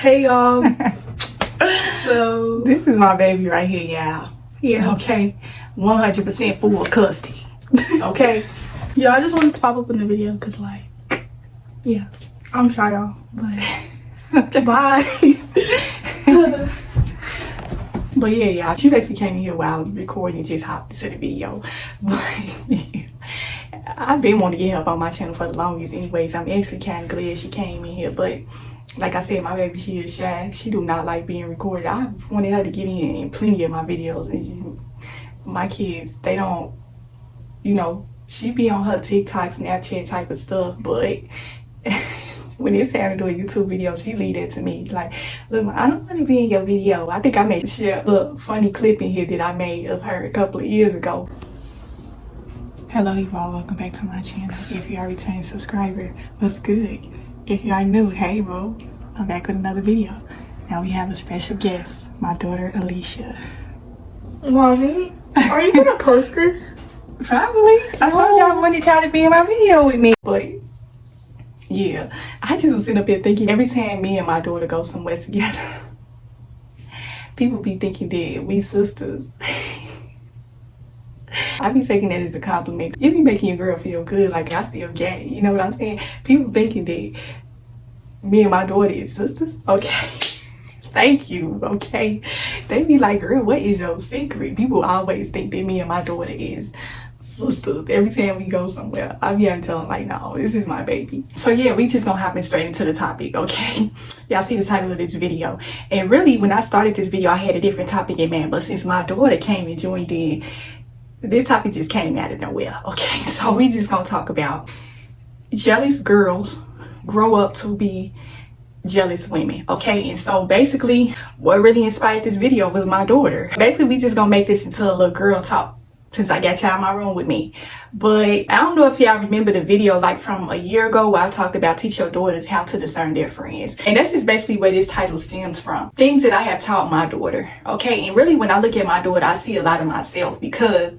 Hey y'all. So This is my baby right here, y'all. yeah. Okay, 100% full custody. Okay. Yeah, I just wanted to pop up in the video because like, yeah, I'm shy y'all. But bye. But yeah, y'all, she basically came in here while I was recording and just hopped into the video. But I've been wanting to get help on my channel for the longest anyways. I'm actually kind of glad she came in here. But like I said, my baby, she is shy. She do not like being recorded. I wanted her to get in plenty of my videos. And my kids, they don't, she be on her TikTok, Snapchat type of stuff. But when it's time to do a YouTube video, she leave that to me. Like, look, I don't want to be in your video. I think I made a little funny clip in here that I made of her a couple of years ago. Hello, you all. Welcome back to my channel. If you are a returning subscriber, what's good? If you are new, hey, bro. I'm back with another video. Now we have a special guest, my daughter, Alicia. Mommy, are you gonna post this? Probably. I told y'all I wanted y'all to be in my video with me. But yeah, I just was sitting up here thinking every time me and my daughter go somewhere together, people be thinking that we sisters. I be taking that as a compliment. It be making your girl feel good, like I still get it. You know what I'm saying? People thinking that me and my daughter is sisters. Okay. Thank you. Okay. They be like, girl, what is your secret? People always think that me and my daughter is sisters. Every time we go somewhere, I be having to tell them like, no, this is my baby. So yeah, we just gonna hop in straight into the topic, okay? Y'all see the title of this video. And really, when I started this video, I had a different topic in mind. But since my daughter came and joined in, this topic just came out of nowhere, okay? So we just gonna talk about jealous girls grow up to be jealous women, okay? And so basically, what really inspired this video was my daughter. Basically, we just gonna make this into a little girl talk since I got y'all in my room with me. But I don't know if y'all remember the video like from a year ago where I talked about teach your daughters how to discern their friends. And that's just basically where this title stems from. Things that I have taught my daughter, okay? And really, when I look at my daughter, I see a lot of myself because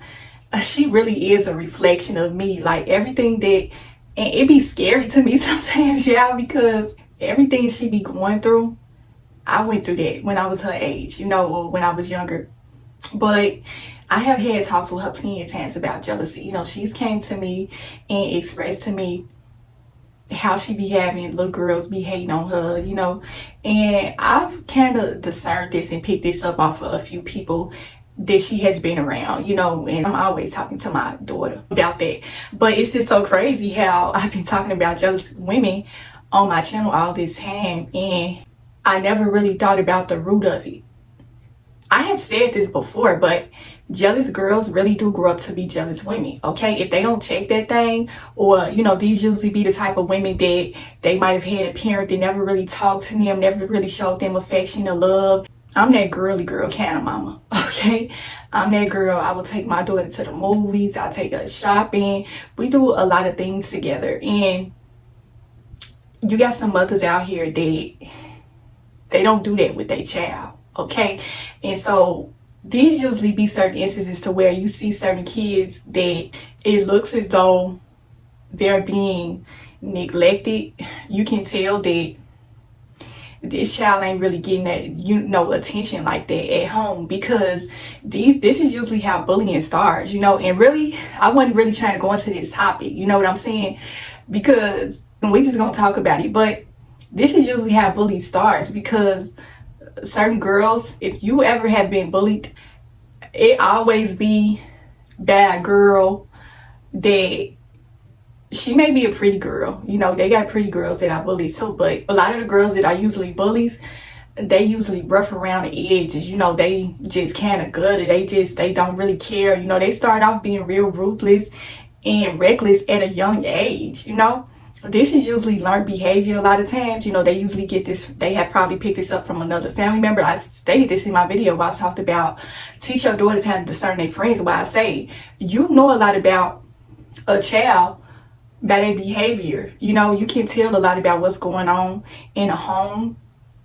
she really is a reflection of me. Like everything that, and it be scary to me sometimes, y'all, because everything she be going through, I went through that when I was her age, or when I was younger. But I have had talks with her plenty of times about jealousy. She's came to me and expressed to me how she be having little girls be hating on her, and I've kind of discerned this and picked this up off of a few people that she has been around, and I'm always talking to my daughter about that. But it's just so crazy how I've been talking about jealous women on my channel all this time, and I never really thought about the root of it. I have said this before, but jealous girls really do grow up to be jealous women, okay? If they don't check that thing, or, these usually be the type of women that they might have had a parent that never really talked to them, never really showed them affection or love. I'm that girly girl kind of mama, okay? I'm that girl. I will take my daughter to the movies. I'll take her shopping. We do a lot of things together. And you got some mothers out here that they don't do that with their child, okay? And so these usually be certain instances to where you see certain kids that it looks as though they're being neglected. You can tell that this child ain't really getting that, attention like that at home, because this is usually how bullying starts, and really, I wasn't really trying to go into this topic, you know what I'm saying? Because we just gonna talk about it, but this is usually how bullying starts, because certain girls, if you ever have been bullied, it always be by a girl that she may be a pretty girl. They got pretty girls that are bullies too, but a lot of the girls that are usually bullies, they usually rough around the edges. They just kind of gutted. They don't really care. They start off being real ruthless and reckless at a young age, This is usually learned behavior a lot of times. They usually get this, they have probably picked this up from another family member. I stated this in my video where I talked about teach your daughters how to discern their friends. Where I say, you know a lot about a child by their behavior. You can tell a lot about what's going on in a home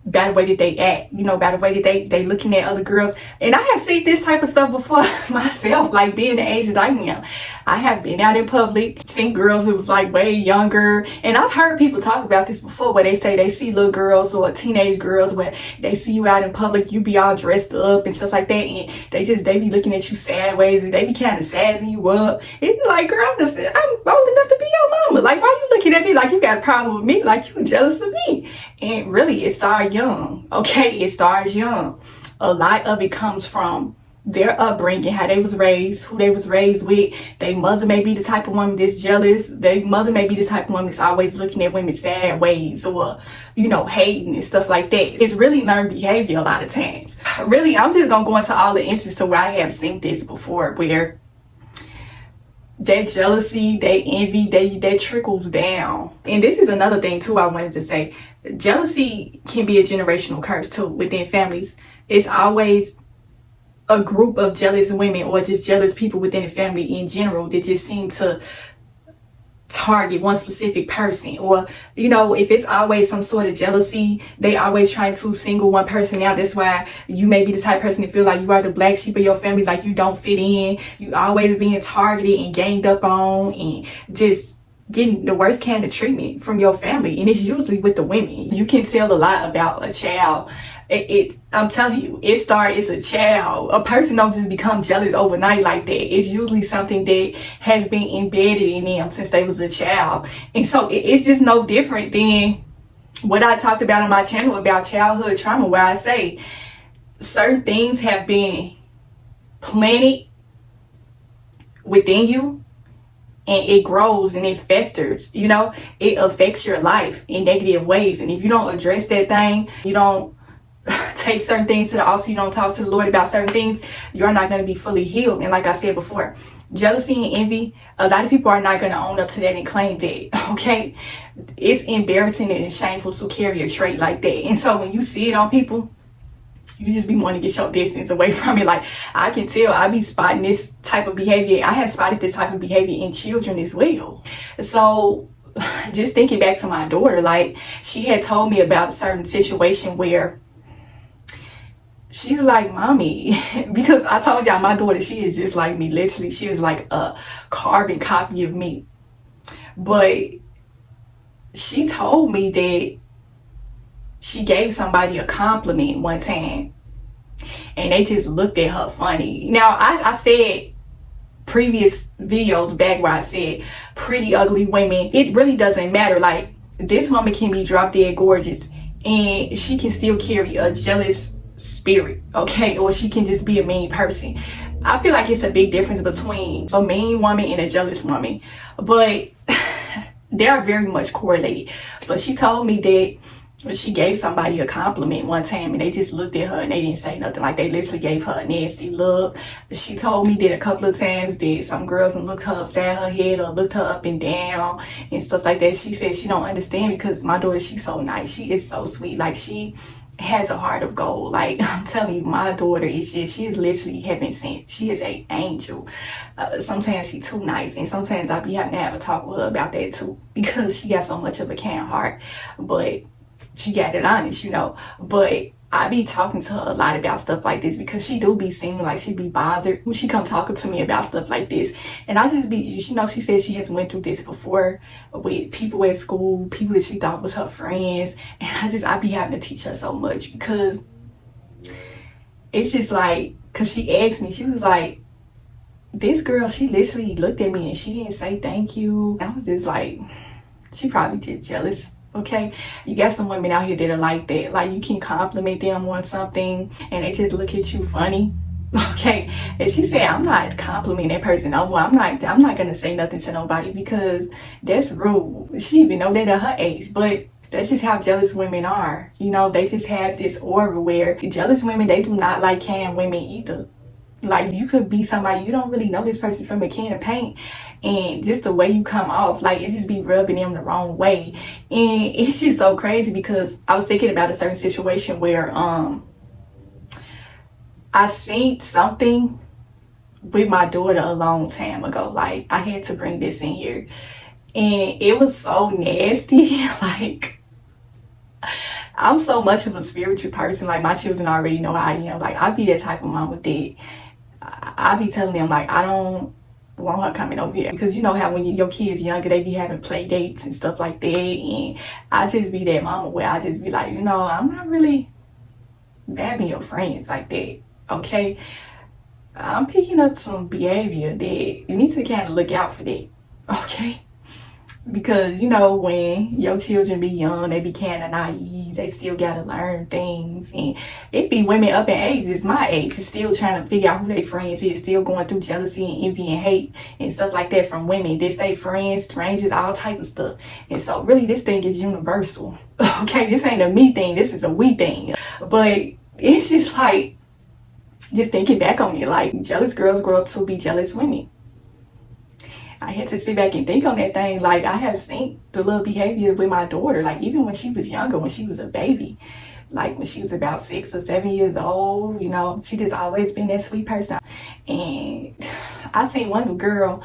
by the way that they act, you know, by the way that they looking at other girls. And I have seen this type of stuff before myself, like being the age that I am. I have been out in public, seen girls who was like way younger. And I've heard people talk about this before where they say they see little girls or teenage girls where they see you out in public, you be all dressed up and stuff like that. And they be looking at you sideways and they be kind of sassing you up. And you're like, girl, I'm old enough to be your mama. Like, why you looking at me like you got a problem with me? Like you jealous of me? And really, it started young. Okay, it starts young. A lot of it comes from their upbringing, how they was raised, who they was raised with. Their mother may be the type of woman that's jealous. Their mother may be the type of woman that's always looking at women sideways or, you know, hating and stuff like that. It's really learned behavior a lot of times. Really, I'm just gonna go into all the instances where I have seen this before, where that jealousy, that envy, that trickles down. And this is another thing too I wanted to say. Jealousy can be a generational curse too within families. It's always a group of jealous women or just jealous people within the family in general that just seem to target one specific person. Or, you know, if it's always some sort of jealousy, they always trying to single one person out. That's why you may be the type of person to feel like you are the black sheep of your family, like you don't fit in. You always being targeted and ganged up on and just getting the worst kind of treatment from your family. And it's usually with the women. You can tell a lot about a child. I'm telling you, it starts as a child. A person don't just become jealous overnight like that. It's usually something that has been embedded in them since they was a child. And so it's just no different than what I talked about on my channel about childhood trauma, where I say certain things have been planted within you and it grows and it festers, you know, it affects your life in negative ways. And if you don't address that thing, you don't take certain things to the altar, you don't talk to the Lord about certain things, you're not going to be fully healed. And like I said before, jealousy and envy, a lot of people are not going to own up to that and claim that. Okay, it's embarrassing and shameful to carry a trait like that. And so when you see it on people, you just be wanting to get your distance away from it. Like, I can tell I be spotting this type of behavior. I have spotted this type of behavior in children as well. So just thinking back to my daughter, like, she had told me about a certain situation where she's like, mommy, because I told y'all my daughter, she is just like me. Literally, she is like a carbon copy of me. But she told me that she gave somebody a compliment one time and they just looked at her funny. Now, I said previous videos back where I said pretty ugly women, it really doesn't matter. Like, this woman can be drop dead gorgeous and she can still carry a jealous spirit, okay? Or she can just be a mean person. I feel like it's a big difference between a mean woman and a jealous woman, but they are very much correlated. But she told me that she gave somebody a compliment one time and they just looked at her and they didn't say nothing. Like, they literally gave her a nasty look. She told me that a couple of times that some girls looked her upside her head or looked her up and down and stuff like that. She said she don't understand because my daughter, she's so nice. She is so sweet. Like, she has a heart of gold. Like, I'm telling you, my daughter is just, she is literally heaven sent. She is an angel. Sometimes she's too nice, and sometimes I be having to have a talk with her about that too, because she got so much of a kind heart. But she got it honest, you know. But I be talking to her a lot about stuff like this because she do be seeming like she be bothered when she come talking to me about stuff like this. And I just be, you know, she said she has went through this before with people at school, people that she thought was her friends. And I be having to teach her so much because it's just like, because she asked me, she was like, this girl, she literally looked at me and she didn't say thank you. And I was just like, she probably just jealous. Okay, you got some women out here that are like that. Like, you can compliment them on something and they just look at you funny. Okay, and she said, I'm not complimenting that person no more. I'm not gonna say nothing to nobody because that's rude. She even know that at her age, but that's just how jealous women are. You know, they just have this aura where jealous women, they do not like can women either. Like, you could be somebody, you don't really know this person from a can of paint, and just the way you come off, like, it just be rubbing them the wrong way. And it's just so crazy because I was thinking about a certain situation where I seen something with my daughter a long time ago. Like, I had to bring this in here, and it was so nasty. Like, I'm so much of a spiritual person. Like, my children already know how I am. Like, I be that type of mama that I be telling them, like, I don't want her coming over here. Because you know how when your kids younger, they be having play dates and stuff like that. And I just be that mama where I just be like, you know, I'm not really having your friends like that, okay? I'm picking up some behavior that you need to kind of look out for that, okay? Because, you know, when your children be young, they be kind of naive. They still got to learn things. And it be women up in ages, my age, still trying to figure out who their friends is, still going through jealousy and envy and hate and stuff like that from women. They stay friends, strangers, all type of stuff. And so really this thing is universal. Okay, this ain't a me thing. This is a we thing. But it's just like, just thinking back on it, like, jealous girls grow up to be jealous women. I had to sit back and think on that thing. Like, I have seen the little behavior with my daughter, like, even when she was younger, when she was a baby, like when she was about 6 or 7 years old, you know, she just always been that sweet person. And I seen one girl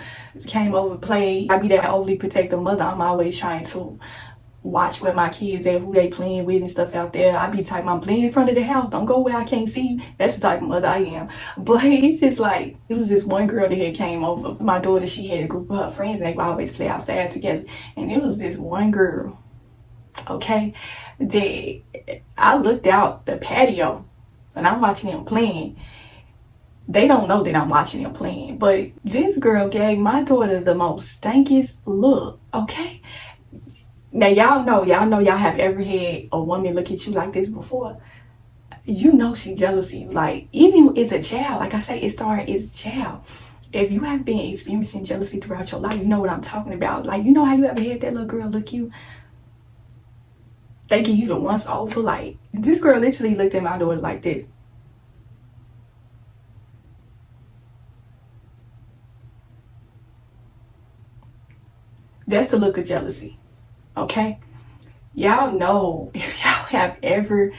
came over to play. I be that overly protective mother. I'm always trying to watch where my kids at, who they playing with and stuff out there. I be the type, I'm playing in front of the house, don't go where I can't see you. That's the type of mother I am. But it's just like, it was this one girl that had came over. My daughter, she had a group of her friends, and they would always play outside together. And it was this one girl, okay, that I looked out the patio and I'm watching them playing. They don't know that I'm watching them playing, but this girl gave my daughter the most stankiest look, okay? Now, y'all know y'all have ever had a woman look at you like this before. You know she jealous of you. Like, even as a child, like I say, it started as a child. If you have been experiencing jealousy throughout your life, you know what I'm talking about. Like, you know how you ever had that little girl look you, thinking you the once over? Like, this girl literally looked at my daughter like this. That's the look of jealousy. Okay, y'all know, if y'all have ever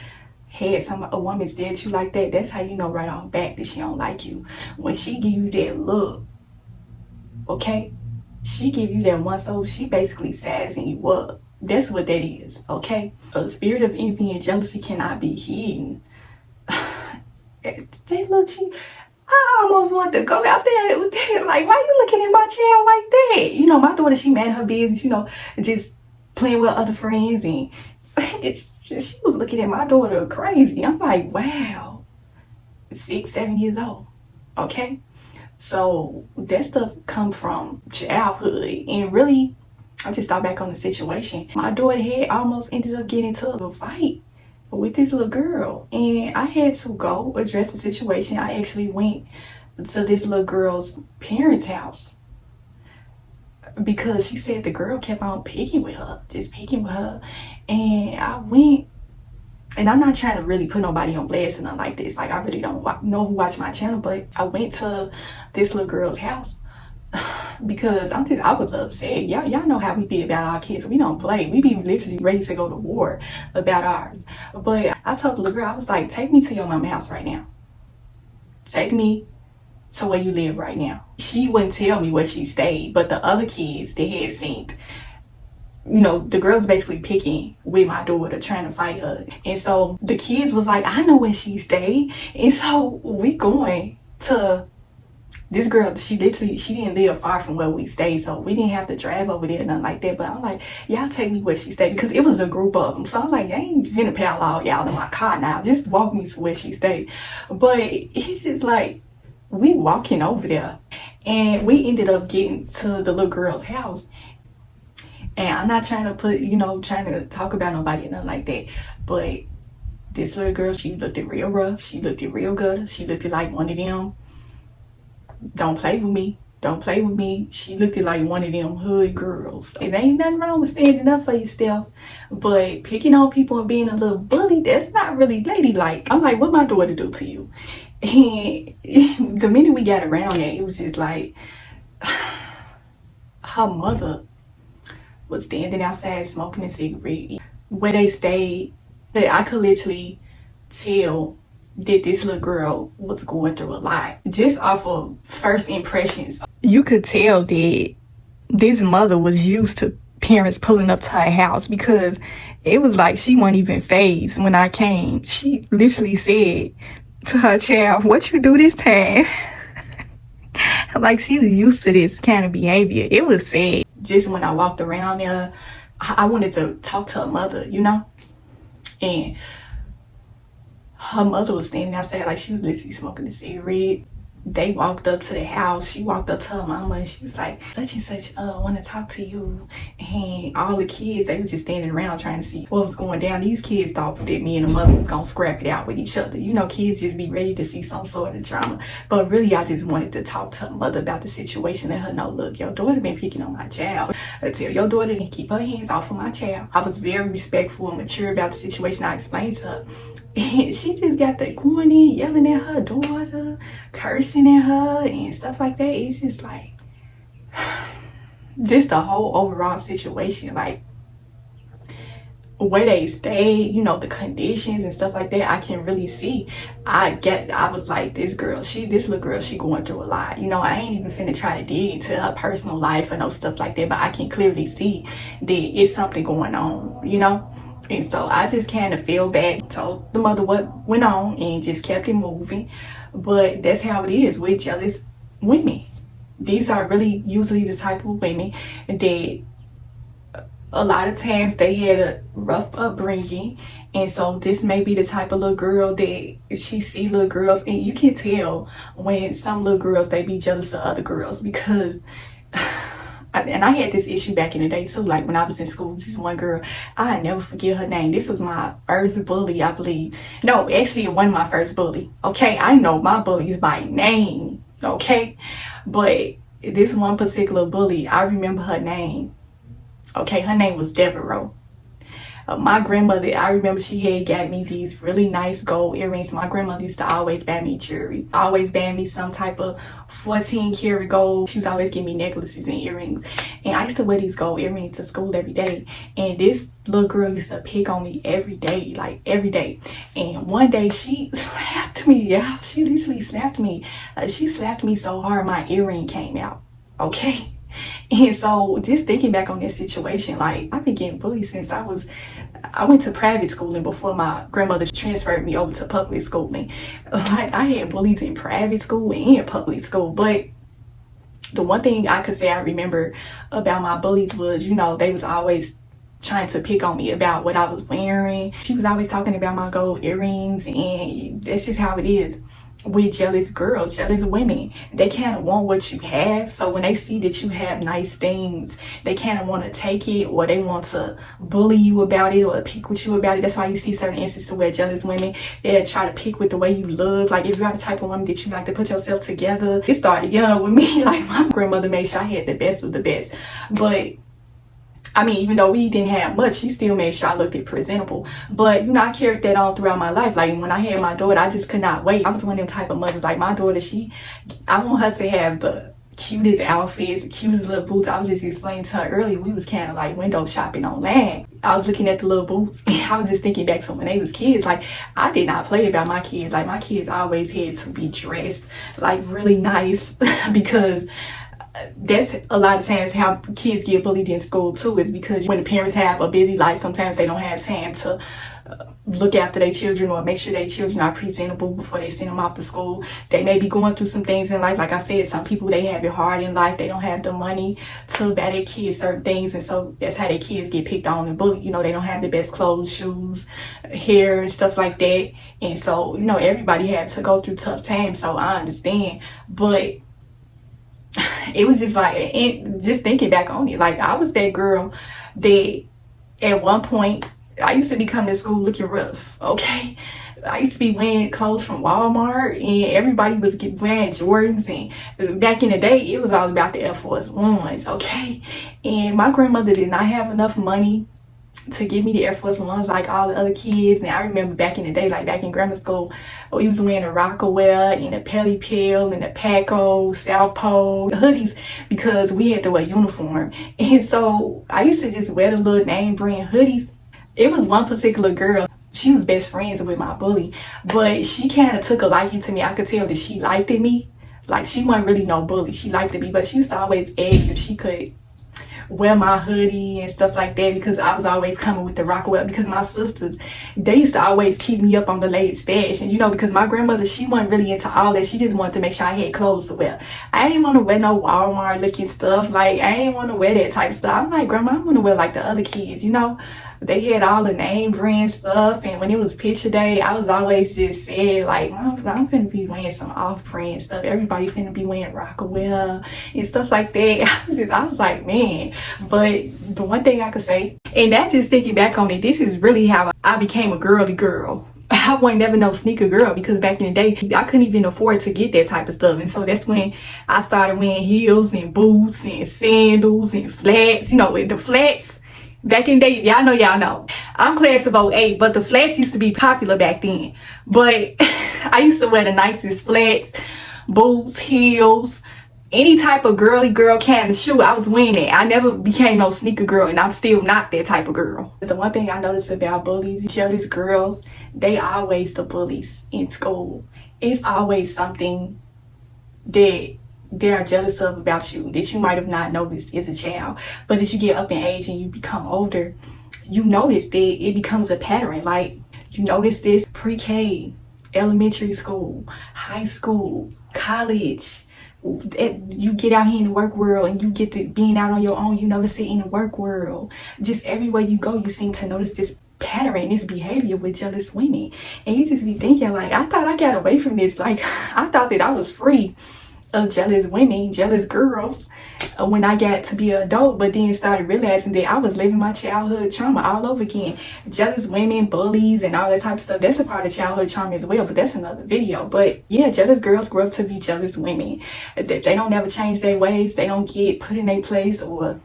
had a woman stare at you like that, that's how you know right off back that she don't like you. When she give you that look, okay, she give you that once over, she basically sizing you up. That's what that is, okay? So the spirit of envy and jealousy cannot be hidden. They look, I almost want to go out there with that. Like, why you looking at my child like that? You know, my daughter, she mad her business, you know, just playing with other friends, and she was looking at my daughter crazy. I'm like, wow, 6, 7 years old, okay? So that stuff come from childhood. And really, I just thought back on the situation. My daughter had almost ended up getting into a fight with this little girl, and I had to go address the situation. I actually went to this little girl's parents' house, because she said the girl kept on picking with her. And I went, and I'm not trying to really put nobody on blast or nothing like this. Like, I really don't know who watch my channel, but I went to this little girl's house because I was upset. Y'all know how we be about our kids. We don't play. We be literally ready to go to war about ours. But I told the little girl, I was like, take me to your mama's house right now. Take me to where you live right now. She wouldn't tell me where she stayed, but the other kids, they had seen, you know, the girl's basically picking with my daughter, trying to fight her. And so the kids was like, I know where she stayed. And so we going to this girl. She didn't live far from where we stayed, so we didn't have to drive over there, nothing like that. But I'm like, y'all take me where she stayed, because it was a group of them. So I'm like, I ain't finna parallel y'all in my car now. Just walk me to where she stayed. But it's just like, we walking over there, and we ended up getting to the little girl's house. And I'm not trying to trying to talk about nobody or nothing like that, but this little girl, she looked it real rough. She looked it real good. She looked it like one of them, don't play with me. Don't play with me. She looked it like one of them hood girls. It ain't nothing wrong with standing up for yourself, but picking on people and being a little bully, that's not really ladylike. I'm like, what my daughter do to you? And the minute we got around it, it was just like, her mother was standing outside smoking a cigarette where they stayed. I could literally tell that this little girl was going through a lot. Just off of first impressions, you could tell that this mother was used to parents pulling up to her house, because it was like she wasn't even phased when I came. She literally said to her child, "What you do this time?" Like she was used to this kind of behavior. It was sad. Just when I walked around there, I wanted to talk to her mother, you know? And her mother was standing outside, like she was literally smoking a cigarette. They walked up to the house. She walked up to her mama and she was like, "Such and such want to talk to you." And all the kids, they were just standing around trying to see what was going down. These kids thought that me and the mother was gonna scrap it out with each other. You know, kids just be ready to see some sort of drama. But really, I just wanted to talk to her mother about the situation, let her know, "Look, your daughter been picking on my child. Tell your daughter to keep her hands off of my child." I was very respectful and mature about the situation. I explained to her. And she just got the going in, yelling at her daughter, cursing at her and stuff like that. It's just like, just the whole overall situation, like where they stay, you know, the conditions and stuff like that, I can really see. I was like, this little girl, she going through a lot. You know, I ain't even finna try to dig into her personal life or no stuff like that, but I can clearly see that it's something going on, you know? And so I just kind of feel bad, told the mother what went on and just kept it moving. But that's how it is with jealous women. These are really usually the type of women that a lot of times they had a rough upbringing. And so this may be the type of little girl that she see little girls. And you can tell when some little girls, they be jealous of other girls, because and I had this issue back in the day too. Like when I was in school, this one girl, I never forget her name. This was my first bully, I believe. No, actually it wasn't my first bully. Okay, I know my bullies by name. Okay, but this one particular bully, I remember her name. Okay, her name was Devereaux. My grandmother, I remember she had got me these really nice gold earrings. My grandmother used to always buy me jewelry. Always buy me some type of 14 karat gold. She was always giving me necklaces and earrings. And I used to wear these gold earrings to school every day. And this little girl used to pick on me every day, like every day. And one day she slapped me. Yeah, she literally slapped me. She slapped me so hard my earring came out. Okay. And so just thinking back on this situation, like I've been getting bullied since I went to private schooling before my grandmother transferred me over to public schooling. Like I had bullies in private school and public school. But the one thing I could say I remember about my bullies was, you know, they was always trying to pick on me about what I was wearing. She was always talking about my gold earrings, and that's just how it is with jealous girls, jealous women. They kind of want what you have. So when they see that you have nice things, they kind of want to take it, or they want to bully you about it or pick with you about it. That's why you see certain instances where jealous women, they try to pick with the way you look. Like if you're the type of woman that you like to put yourself together. It started young with me. Like my grandmother made sure I had the best of the best. But I mean, even though we didn't have much, she still made sure I looked presentable. But, you know, I carried that on throughout my life. Like, when I had my daughter, I just could not wait. I was one of them type of mothers. Like, my daughter, I want her to have the cutest outfits, the cutest little boots. I was just explaining to her earlier, we was kind of like window shopping online. I was looking at the little boots, and I was just thinking back to when they was kids. Like, I did not play about my kids. Like, my kids always had to be dressed, like, really nice, because that's a lot of times how kids get bullied in school too, is because when the parents have a busy life, sometimes they don't have time to look after their children or make sure their children are presentable before they send them off to school. They may be going through some things in life. Like I said, some people, they have it hard in life. They don't have the money to buy their kids certain things, and so that's how their kids get picked on and bullied. You know, they don't have the best clothes, shoes, hair, and stuff like that. And so, you know, everybody had to go through tough times, so I understand. But it was just like, and just thinking back on it, like I was that girl that at one point, I used to be coming to school looking rough, okay? I used to be wearing clothes from Walmart, and everybody was wearing Jordans, and back in the day, it was all about the Air Force Ones, okay? And my grandmother did not have enough money to give me the Air Force Ones like all the other kids. And I remember back in the day, like back in grammar school, we was wearing a Rockaware and a Pelly Pill and a Paco, South Pole hoodies, because we had to wear uniform. And so I used to just wear the little name brand hoodies. It was one particular girl, she was best friends with my bully, but she kind of took a liking to me. I could tell that she liked me. Like, she wasn't really no bully, she liked me, but she used to always ask if she could wear my hoodie and stuff like that because I was always coming with the Rockwell, because my sisters, they used to always keep me up on the latest fashion, you know, because my grandmother, she wasn't really into all that. She just wanted to make sure I had clothes to wear. I didn't want to wear no Walmart looking stuff. Like, I didn't want to wear that type of stuff. I'm like, Grandma, I want to wear like the other kids, you know. They had all the name brand stuff, and when it was picture day, I was always just said like, I'm finna be wearing some off-brand stuff. Everybody finna be wearing Rockwell and stuff like that. I was like, man. But the one thing I could say, and that's just thinking back on it, this is really how I became a girly girl. I wasn't never no sneaker girl, because back in the day, I couldn't even afford to get that type of stuff. And so that's when I started wearing heels and boots and sandals and flats. You know, the flats. Back in the day, y'all know. I'm class of 08, but the flats used to be popular back then. But I used to wear the nicest flats, boots, heels, any type of girly girl kind of shoe. I was wearing it. I never became no sneaker girl, and I'm still not that type of girl. The one thing I noticed about bullies, jealous girls, they always the bullies in school. It's always something that they are jealous of about you that you might have not noticed as a child. But as you get up in age and you become older, you notice that it becomes a pattern. Like, you notice this pre-K, elementary school, high school, college. You get out here in the work world and you get to being out on your own, you notice it in the work world. Just everywhere you go, you seem to notice this pattern, this behavior with jealous women. And you just be thinking like, I thought I got away from this. Like, I thought that I was free of jealous women, jealous girls when I got to be an adult, but then started realizing that I was living my childhood trauma all over again. Jealous women, bullies, and all that type of stuff, that's a part of childhood trauma as well, but that's another video. But yeah, jealous girls grow up to be jealous women. They don't ever change their ways. They don't get put in their place, or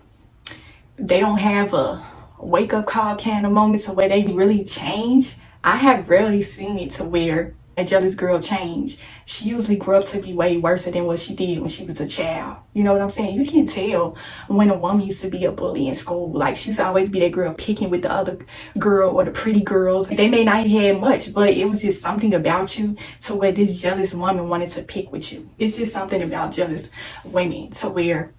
they don't have a wake-up call kind of moments where they really change. I have rarely seen it to where a jealous girl change. She usually grew up to be way worse than what she did when she was a child. You know what I'm saying? You can tell when a woman used to be a bully in school. Like, she used to always be that girl picking with the other girl or the pretty girls. They may not have much, but it was just something about you to where this jealous woman wanted to pick with you. It's just something about jealous women to where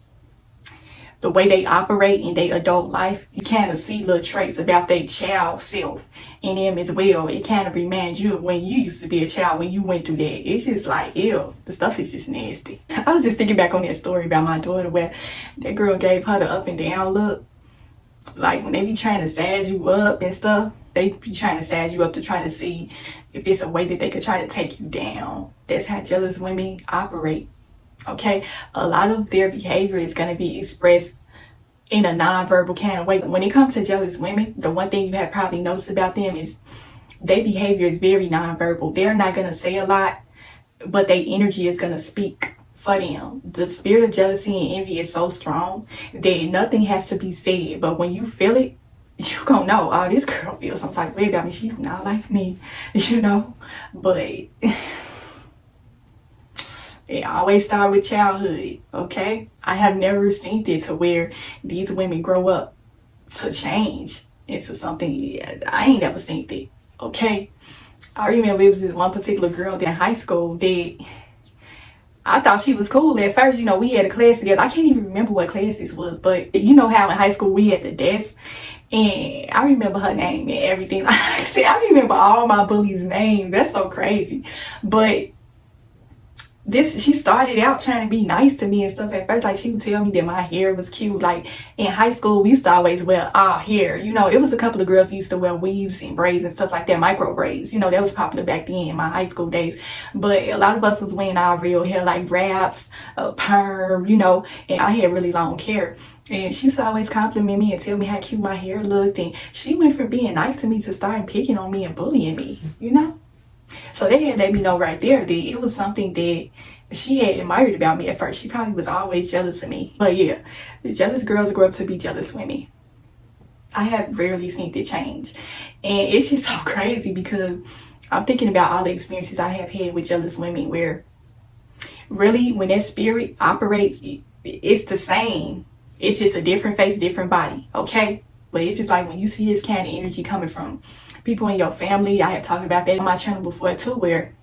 the way they operate in their adult life, you kind of see little traits about their child self in them as well. It kind of reminds you of when you used to be a child, when you went through that. It's just like, ew, the stuff is just nasty. I was just thinking back on that story about my daughter where that girl gave her the up and down look. Like, when they be trying to size you up and stuff, they be trying to size you up to try to see if it's a way that they could try to take you down. That's how jealous women operate. Okay, a lot of their behavior is going to be expressed in a non-verbal kind of way. When it comes to jealous women, the one thing you have probably noticed about them is their behavior is very non-verbal. They're not going to say a lot, but their energy is going to speak for them. The spirit of jealousy and envy is so strong that nothing has to be said, but when you feel it, you gonna know, oh, this girl feels some type of way about me. She do not like me, you know. But it always starts with childhood, okay? I have never seen it to where these women grow up to change into something. I ain't never seen it, okay? I remember it was this one particular girl in high school that I thought she was cool at first. You know, we had a class together. I can't even remember what class this was, but you know how in high school we had the desk, and I remember her name and everything. Like I said, I remember all my bullies' names. That's so crazy. But she started out trying to be nice to me and stuff at first. Like, she would tell me that my hair was cute. Like, in high school, we used to always wear our hair. You know, it was a couple of girls who used to wear weaves and braids and stuff like that, micro braids. You know, that was popular back then in my high school days. But a lot of us was wearing our real hair, like wraps, perm, you know, and I had really long hair. And she used to always compliment me and tell me how cute my hair looked. And she went from being nice to me to starting picking on me and bullying me, you know? So they had let me know right there that it was something that she had admired about me at first. She probably was always jealous of me. But yeah, the jealous girls grow up to be jealous women. I have rarely seen it change. And it's just so crazy because I'm thinking about all the experiences I have had with jealous women where really when that spirit operates, it's the same. It's just a different face, different body, okay? But it's just like when you see this kind of energy coming from people in your family. I have talked about that on my channel before too, where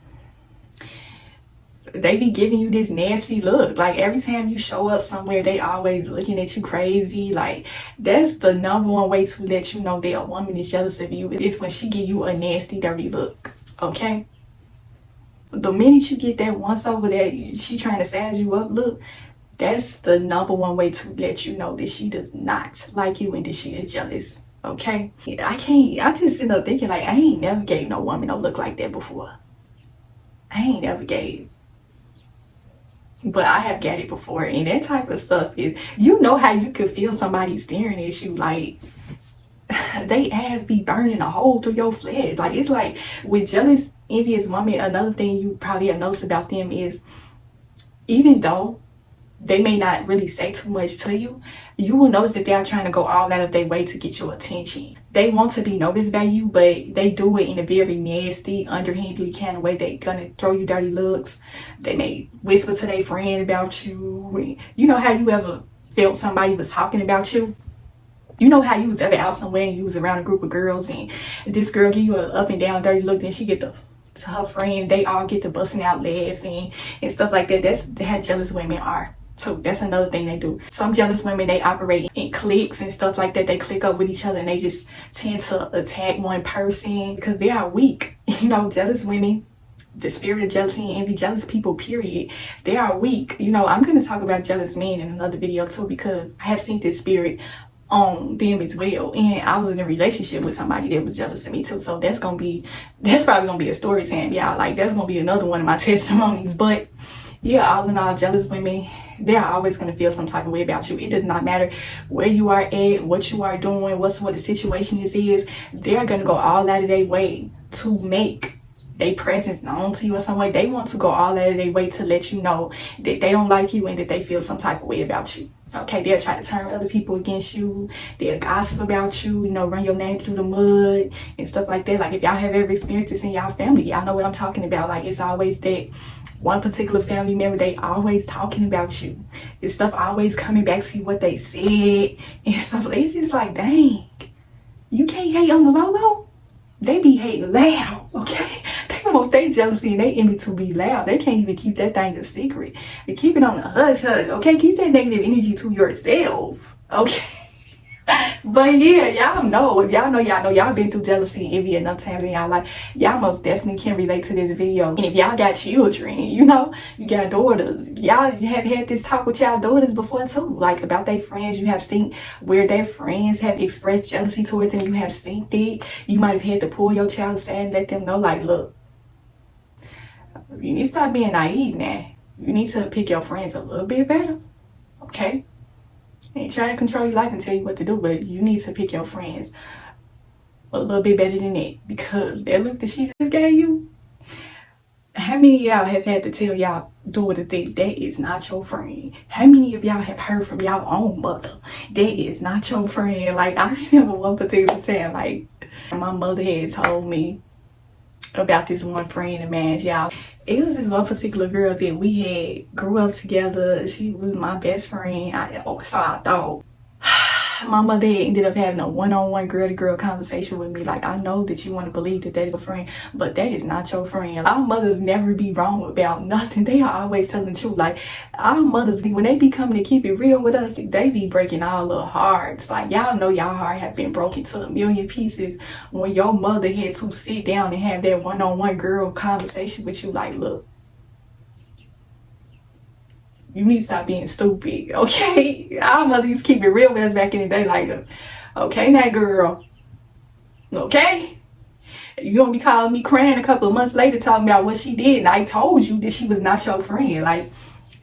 they be giving you this nasty look. Like every time you show up somewhere, they always looking at you crazy. Like that's the number one way to let you know that a woman is jealous of you, is when she give you a nasty, dirty look. Okay? The minute you get that once over that she trying to size you up look, that's the number one way to let you know that she does not like you and that she is jealous. Okay? I just end up thinking like, I ain't never gave no woman no look like that before. I ain't never gave. But I have got it before, and that type of stuff is, you know how you could feel somebody staring at you like they ass be burning a hole through your flesh. Like it's like with jealous, envious women, another thing you probably have noticed about them is, even though they may not really say too much to you, you will notice that they are trying to go all out of their way to get your attention. They want to be noticed by you, but they do it in a very nasty, underhandedly kind of way. They gonna throw you dirty looks. They may whisper to their friend about you. You know how you ever felt somebody was talking about you? You know how you was ever out somewhere and you was around a group of girls and this girl give you an up and down dirty look, then she get to her friend, they all get to busting out laughing and stuff like that. That's how jealous women are. So that's another thing they do. Some jealous women, they operate in cliques and stuff like that. They click up with each other and they just tend to attack one person because they are weak. You know, jealous women, the spirit of jealousy and envy, jealous people, period, they are weak. You know, I'm going to talk about jealous men in another video too, because I have seen this spirit on them as well. And I was in a relationship with somebody that was jealous of me too. So that's probably going to be a story time, y'all. Like that's going to be another one of my testimonies. But yeah, all in all, jealous women, they're always going to feel some type of way about you. It does not matter where you are at, what you are doing, what the situation is. They're going to go all out of their way to make their presence known to you in some way. They want to go all out of their way to let you know that they don't like you and that they feel some type of way about you. Okay, they'll try to turn other people against you. They'll gossip about you, you know, run your name through the mud and stuff like that. Like if y'all have ever experienced this in y'all family, y'all know what I'm talking about. Like it's always that one particular family member, they always talking about you. It's stuff always coming back to you, what they said and stuff. It's just like, dang, you can't hate on the low. They be hating loud, okay? They want their jealousy and they envy to be loud. They can't even keep that thing a secret. They keep it on the hush hush, okay? Keep that negative energy to yourself, okay? But yeah, y'all know, if y'all know, y'all been through jealousy and envy enough times in y'all life, y'all most definitely can relate to this video. And if y'all got children, you know, you got daughters, y'all have had this talk with y'all daughters before too, like about their friends. You have seen where their friends have expressed jealousy towards them. You have seen it. You might have had to pull your child aside and let them know, like, look, you need to stop being naive now. You need to pick your friends a little bit better, okay? Ain't trying to control your life and tell you what to do, but you need to pick your friends a little bit better than that, because that look that she just gave you, how many of y'all have had to tell y'all daughter that that is not your friend? How many of y'all have heard from y'all own mother that is not your friend? Like I remember one particular time, like my mother had told me about this one friend of mine, y'all. It was this one particular girl that we had grew up together. She was my best friend. So I thought. My mother ended up having a one-on-one girl-to-girl conversation with me. Like, I know that you want to believe that that is a friend, but that is not your friend. Our mothers never be wrong about nothing. They are always telling the truth. Like, our mothers, when they be coming to keep it real with us, they be breaking our little hearts. Like, y'all know y'all heart have been broken to a million pieces when your mother had to sit down and have that one-on-one girl conversation with you. Like, look, you need to stop being stupid, okay? Our mother used to keep it real with us back in the day, like, okay, now girl, okay? You gonna be calling me crying a couple of months later talking about what she did, and I told you that she was not your friend. Like,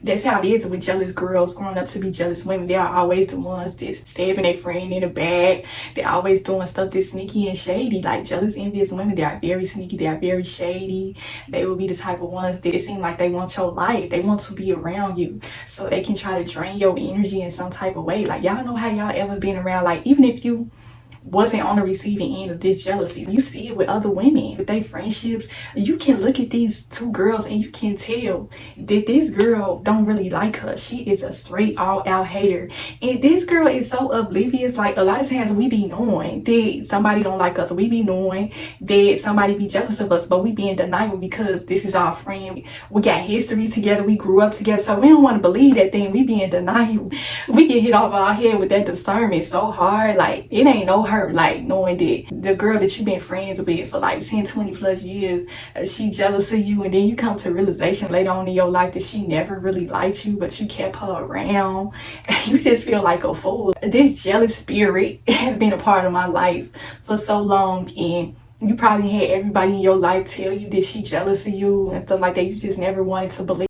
that's how it is with jealous girls growing up to be jealous women. They are always the ones that's stabbing their friend in the back. They're always doing stuff that's sneaky and shady. Like jealous, envious women, they are very sneaky. They are very shady. They will be the type of ones that it seem like they want your life. They want to be around you so they can try to drain your energy in some type of way. Like y'all know how y'all ever been around, like even if you wasn't on the receiving end of this jealousy. You see it with other women, with their friendships. You can look at these two girls and you can tell that this girl don't really like her. She is a straight all-out hater. And this girl is so oblivious. Like, a lot of times we be knowing that somebody don't like us. We be knowing that somebody be jealous of us, but we be in denial because this is our friend. We got history together. We grew up together. So we don't want to believe that thing. We be in denial. We get hit off our head with that discernment so hard. Like, it ain't no hurt like knowing that the girl that you've been friends with for like 10, 20 plus years, she jealous of you, and then you come to realization later on in your life that she never really liked you, but you kept her around. You just feel like a fool. This jealous spirit has been a part of my life for so long, and you probably had everybody in your life tell you that she jealous of you and stuff like that. You just never wanted to believe.